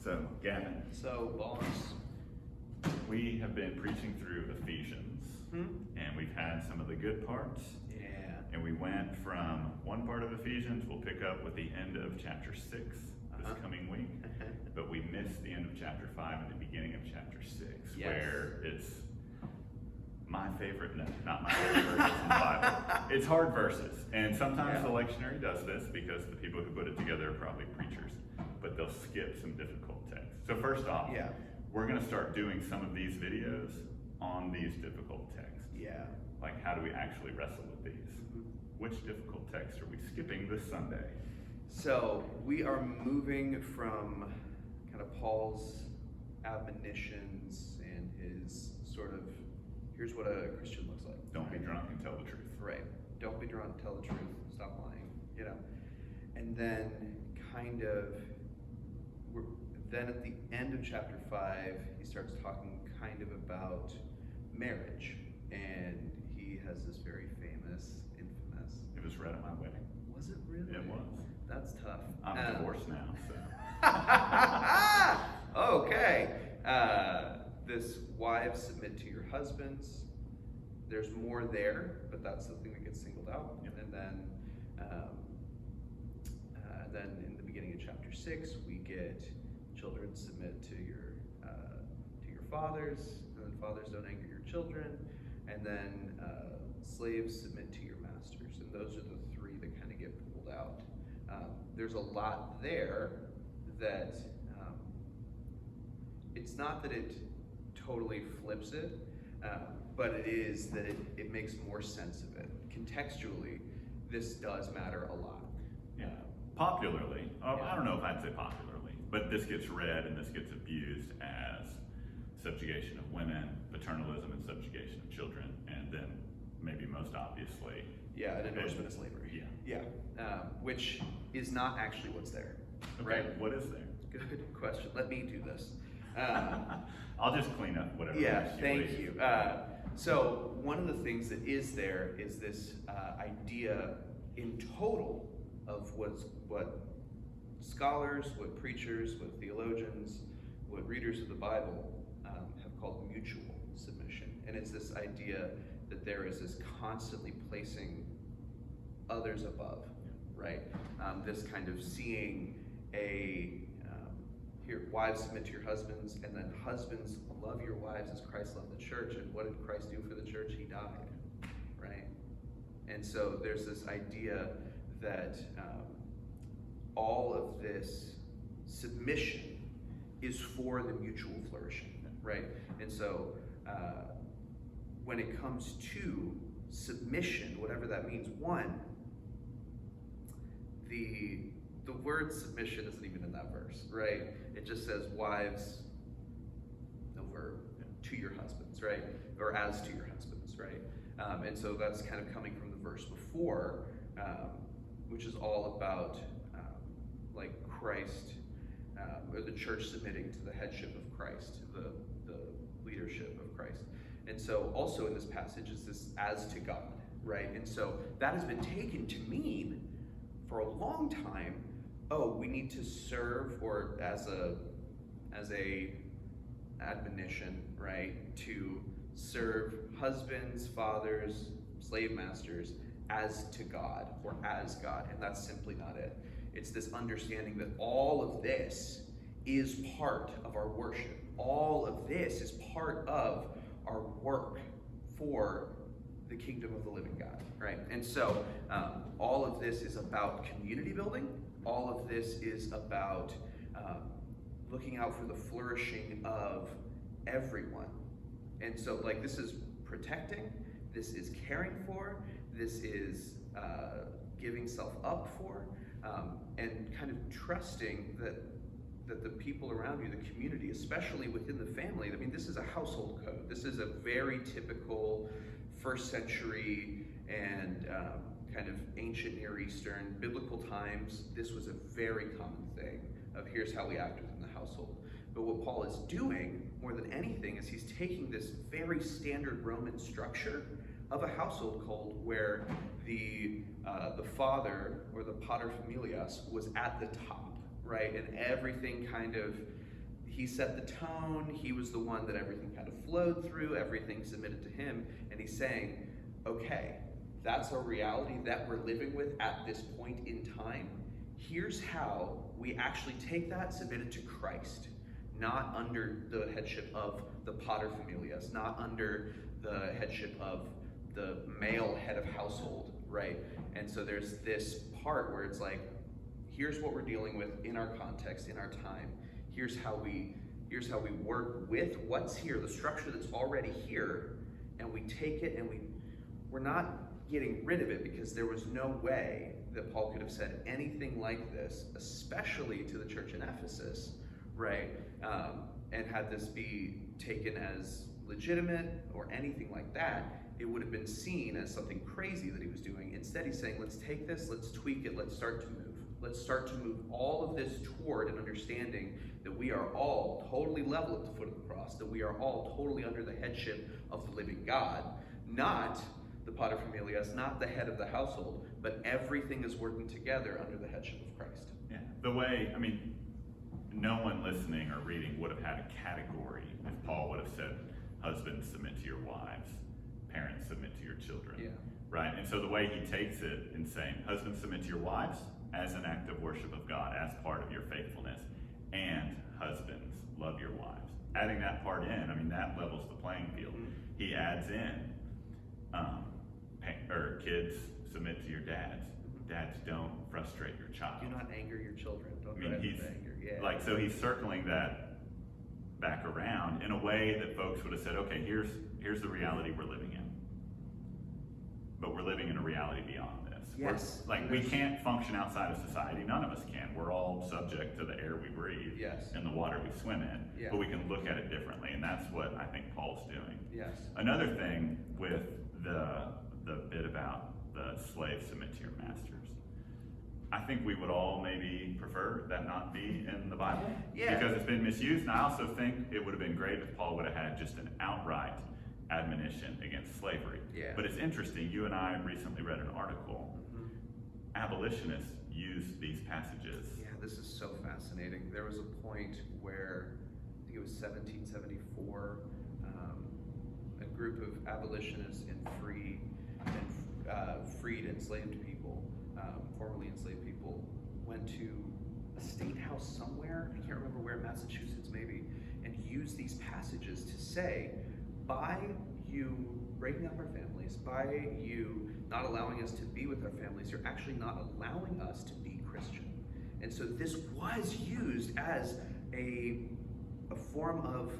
So, Gavin, So, boss. we have been preaching through Ephesians, and we've had some of the good parts, Yeah. and we went from one part of Ephesians. We'll pick up with the end of chapter 6 this coming week, but we missed the end of chapter 5 and the beginning of chapter 6, Yes. where it's my favorite, no, not my favorite verses in the Bible. It's hard verses, and sometimes the lectionary does this because the people who put it together are probably preachers, but they'll skip some difficult texts. So first off, we're going to start doing some of these videos on these difficult texts. Yeah. Like, how do we actually wrestle with these? Which difficult texts are we skipping this Sunday? So, we are moving from kind of Paul's admonitions and his sort of, here's what a Christian looks like. Don't be drunk and tell the truth. Right. Don't be drunk, tell the truth, stop lying, you know. And then kind of, then at the end of chapter 5, he starts talking kind of about marriage. And he has this very famous, infamous. It was read at my wedding. Was it really? It was. That's tough. I'm divorced now, so. Okay. This wives submit to your husbands. There's more there, but that's the thing that gets singled out. Yep. And then in the beginning of chapter 6, we get children submit to your fathers, and then fathers don't anger your children, and then slaves submit to your masters. And those are the three that kind of get pulled out. There's a lot there that it's not that it totally flips it, but it is that it makes more sense of it. Contextually, this does matter a lot. Yeah. Popularly, I don't know if I'd say popularly, but this gets read and this gets abused as subjugation of women, paternalism and subjugation of children, and then maybe most obviously, an endorsement of slavery. Which is not actually what's there. Okay, right? what is there? Good question. Let me do this. I'll just clean up whatever. Thank you. So one of the things that is there is this idea in total of what scholars, what preachers, what theologians, what readers of the Bible have called mutual submission. And it's this idea that there is this constantly placing others above, right? This kind of seeing here, wives submit to your husbands, and then husbands love your wives as Christ loved the church. And what did Christ do for the church? He died, right? And so there's this idea that all of this submission is for the mutual flourishing, right? And so when it comes to submission, whatever that means, one, the word submission isn't even in that verse, right? It just says wives over to your husbands, right? Or as to your husbands, right? And so that's kind of coming from the verse before, which is all about like Christ, or the church submitting to the headship of Christ, the leadership of Christ. And so also in this passage is this as to God, right? And so that has been taken to mean for a long time, we need to serve, or as a admonition, right, to serve husbands, fathers, slave masters as to God, or as God, and that's simply not it. It's this understanding that all of this is part of our worship. All of this is part of our work for the kingdom of the living God, right? And so all of this is about community building. All of this is about looking out for the flourishing of everyone. And so like this is protecting, this is caring for, this is giving self up for, and kind of trusting that the people around you, the community, especially within the family, I mean, this is a household code. This is a very typical first century and kind of ancient Near Eastern, biblical times. This was a very common thing of here's how we act within the household. But what Paul is doing more than anything is he's taking this very standard Roman structure of a household cult where the father, or the pater familias, was at the top, right? And everything kind of he set the tone. He was the one that everything kind of flowed through, everything submitted to him. And he's saying, okay, that's a reality that we're living with at this point in time. Here's how we actually take that, submit it to Christ, not under the headship of the pater familias, not under the headship of the male head of household, right? And so there's this part where it's like, here's what we're dealing with in our context, in our time. Here's how we work with what's here, the structure that's already here, and we take it and we're not getting rid of it, because there was no way that Paul could have said anything like this, especially to the church in Ephesus, right? And had this be taken as legitimate or anything like that, it would have been seen as something crazy that he was doing. Instead, he's saying, let's take this, let's tweak it, let's start to move. Let's start to move all of this toward an understanding that we are all totally level at the foot of the cross, that we are all totally under the headship of the living God, not the pater familias, not the head of the household, but everything is working together under the headship of Christ. Yeah, the way, I mean, no one listening or reading would have had a category if Paul would have said, husbands, submit to your wives, parents, submit to your children, right? And so the way he takes it in saying, husbands, submit to your wives as an act of worship of God, as part of your faithfulness, and husbands, love your wives. Adding that part in, I mean, that levels the playing field. He adds in, or kids, submit to your dads. Dads, don't frustrate your child. Do not anger your children. Don't drive them to anger. Yeah. Like, so he's circling that back around in a way that folks would have said, okay, here's the reality we're living in. But we're living in a reality beyond this. Yes. We can't function outside of society. None of us can. We're all subject to the air we breathe and the water we swim in. Yeah. But we can look at it differently, and that's what I think Paul's doing. Yes. Another thing with the bit about the slaves submit to your masters, I think we would all maybe prefer that not be in the Bible because it's been misused. And I also think it would have been great if Paul would have had just an outright admonition against slavery. Yeah. But it's interesting, you and I recently read an article. Abolitionists use these passages. Yeah, this is so fascinating. There was a point where, I think it was 1774, a group of abolitionists and freed enslaved people, formerly enslaved people, went to a state house somewhere, I can't remember where, Massachusetts maybe, and used these passages to say, by you breaking up our families, by you not allowing us to be with our families, you're actually not allowing us to be Christian. And so this was used as a form of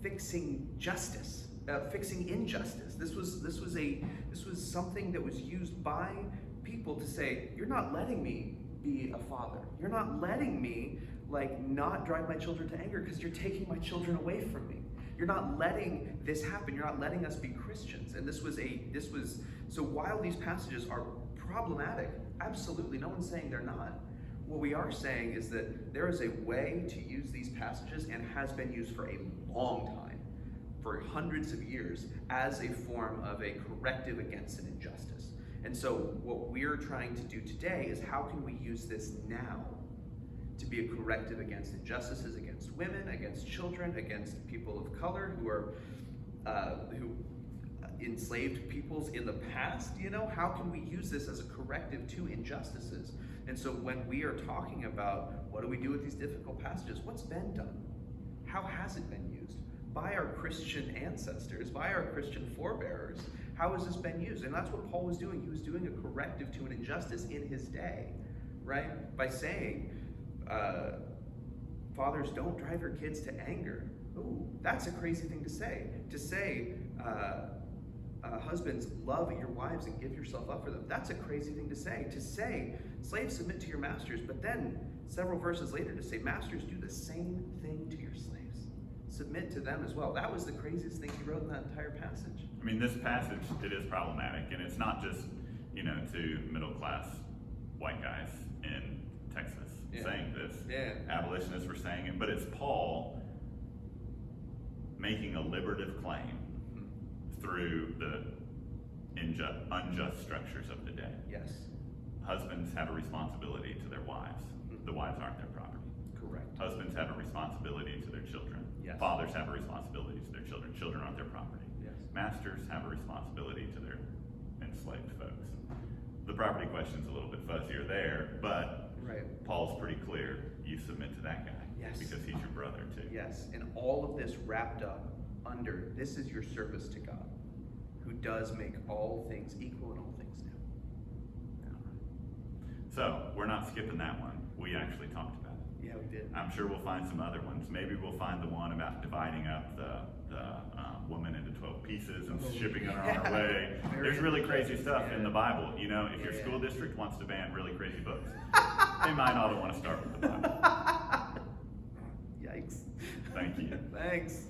fixing justice, fixing injustice. This was something that was used by people to say, you're not letting me be a father. You're not letting me not drive my children to anger because you're taking my children away from me. You're not letting this happen. You're not letting us be Christians. And so while these passages are problematic, absolutely, no one's saying they're not. What we are saying is that there is a way to use these passages, and has been used for a long time, for hundreds of years, as a form of a corrective against an injustice. And so what we're trying to do today is, how can we use this now to be a corrective against injustices, against women, against children, against people of color who enslaved peoples in the past? How can we use this as a corrective to injustices? And so when we are talking about what do we do with these difficult passages, what's been done? How has it been used? By our Christian ancestors, by our Christian forebearers, how has this been used? And that's what Paul was doing. He was doing a corrective to an injustice in his day, right? By saying, fathers, don't drive your kids to anger. Ooh, that's a crazy thing to say. To say, husbands, love your wives and give yourself up for them. That's a crazy thing to say. To say, slaves, submit to your masters, but then several verses later to say, masters, do the same thing to your slaves. Submit to them as well. That was the craziest thing he wrote in that entire passage. I mean, this passage, it is problematic, and it's not just, to middle-class white guys in Texas saying this. Yeah. Abolitionists were saying it, but it's Paul making a liberative claim through the unjust structures of the day. Yes. Husbands have a responsibility to their wives. The wives aren't their property. Correct. Husbands have a responsibility to their children. Yes. Fathers have a responsibility to their children. Children aren't their property. Yes. Masters have a responsibility to their enslaved folks. The property question's a little bit fuzzier there, but Right. Paul's pretty clear. You submit to that guy. Yes. Because he's your brother too. Yes, and all of this wrapped up under this is your service to God, who does make all things equal and all things new. So, we're not skipping that one. We actually talked about it. Yeah, we did. I'm sure we'll find some other ones. Maybe we'll find the one about dividing up the woman into 12 pieces and shipping her on her way. There's really crazy stuff in the Bible. You know, if your school district wants to ban really crazy books, they might not want to start with the Bible. Yikes. Thank you. Thanks.